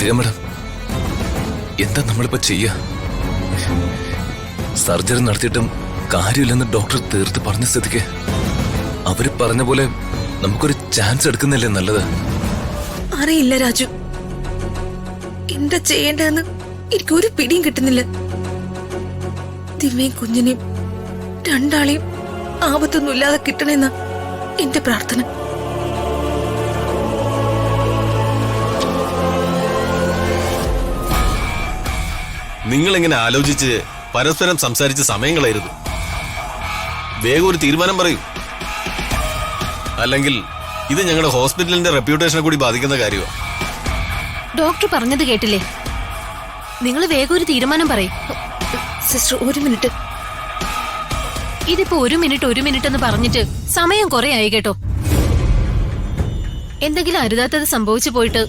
Karthika madam, എന്താ നമ്മളിപ്പോ ചെയ്യ? സർജറി നടത്തിയിട്ടും കാര്യമില്ലെന്ന് ഡോക്ടർ തീർത്ത് പറഞ്ഞ സ്ഥിതിക്ക് അവര് പറഞ്ഞ പോലെ നമുക്കൊരു ചാൻസ് എടുക്കുന്നില്ലേ നല്ലത്? അറിയില്ല രാജു, എന്താ ചെയ്യേണ്ടതെന്ന് എനിക്കൊരു പിടിയും കിട്ടുന്നില്ല. ദിവ്യയും കുഞ്ഞിനെയും രണ്ടാളെയും ആപത്തൊന്നുമില്ലാതെ കിട്ടണമെന്ന എന്റെ പ്രാർത്ഥന. നിങ്ങളിങ്ങനെ ആലോചിച്ച് പരസ്പരം സംസാരിച്ച് സമയം കളയരുത്. വേഗം ഒരു തീരുമാനം പറയൂ. അല്ലെങ്കിൽ ഇത് ഞങ്ങളുടെ ഹോസ്പിറ്റലിന്റെ റെപ്യൂട്ടേഷനെ കൂടി ബാധിക്കുന്ന കാര്യമാണ്. ഡോക്ടർ പറഞ്ഞത് കേട്ടില്ലേ? നിങ്ങൾ വേഗം ഒരു തീരുമാനം പറയും. സിസ്റ്റർ, ഒരു മിനിറ്റ്. ഇതിപ്പോ ഒരു മിനിറ്റ് എന്ന് പറഞ്ഞിട്ട് സമയം കുറെ ആയി കേട്ടോ. എന്തെങ്കിലും അരുതാത്തത് സംഭവിച്ചു പോയിട്ട്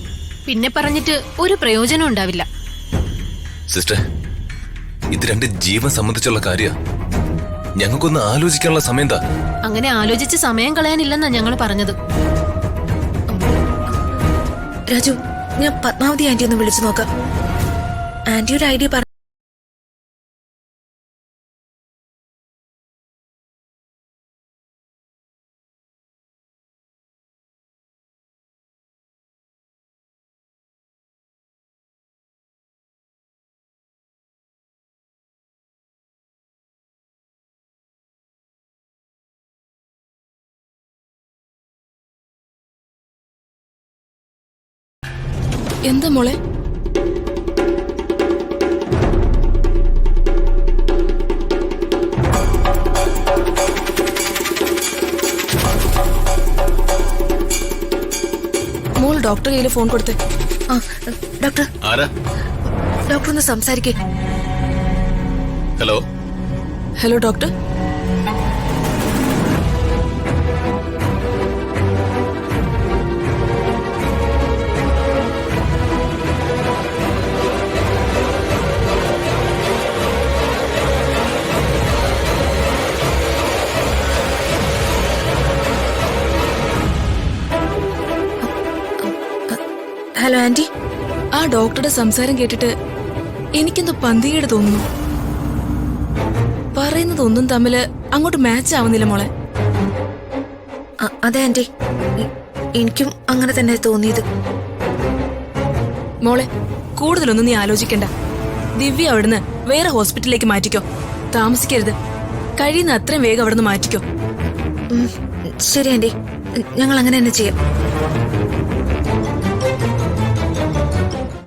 പിന്നെ പറഞ്ഞിട്ട് ഒരു പ്രയോജനം ഉണ്ടാവില്ല. സിസ്റ്റർ, ഇത് രണ്ട് ജീവൻ സംബന്ധിച്ചുള്ള കാര്യ. ഞങ്ങൾക്കൊന്ന് ആലോചിക്കാനുള്ള സമയം എന്താ? അങ്ങനെ ആലോചിച്ച് സമയം കളയാനില്ലെന്നാ ഞങ്ങൾ പറഞ്ഞത്. രാജു, ഞാൻ പത്മാവതി ആന്റി ഒന്ന് വിളിച്ചു നോക്കാം. ആന്റി ഒരു ഐഡിയ. എന്താ മോളെ? മോൾ ഡോക്ടർ കയ്യിൽ ഫോൺ കൊടുത്തേ. ഡോക്ടർ, ആരാ? ഡോക്ടർ ഒന്ന് സംസാരിക്കേ. Hello. Hello doctor. Hello aunty. ആ ഡോക്ടറുടെ സംസാരം കേട്ടിട്ട് എനിക്കെന്തോ പന്തികേട് തോന്നുന്നു. പറയുന്നതൊന്നും തമ്മില് അങ്ങോട്ട് മാച്ച് ആവുന്നില്ല മോളെ. അതെ ആന്റി, എനിക്കും അങ്ങനെ തന്നെ തോന്നിയത്. മോളെ, കൂടുതലൊന്നും നീ ആലോചിക്കണ്ട. ദിവ്യ അവിടുന്ന് വേറെ ഹോസ്പിറ്റലിലേക്ക് മാറ്റിക്കോ. താമസിക്കരുത്. കഴിയുന്ന അത്രയും വേഗം അവിടുന്ന് മാറ്റിക്കോ. ശരി ആന്റി, ഞങ്ങൾ അങ്ങനെ തന്നെ ചെയ്യാം.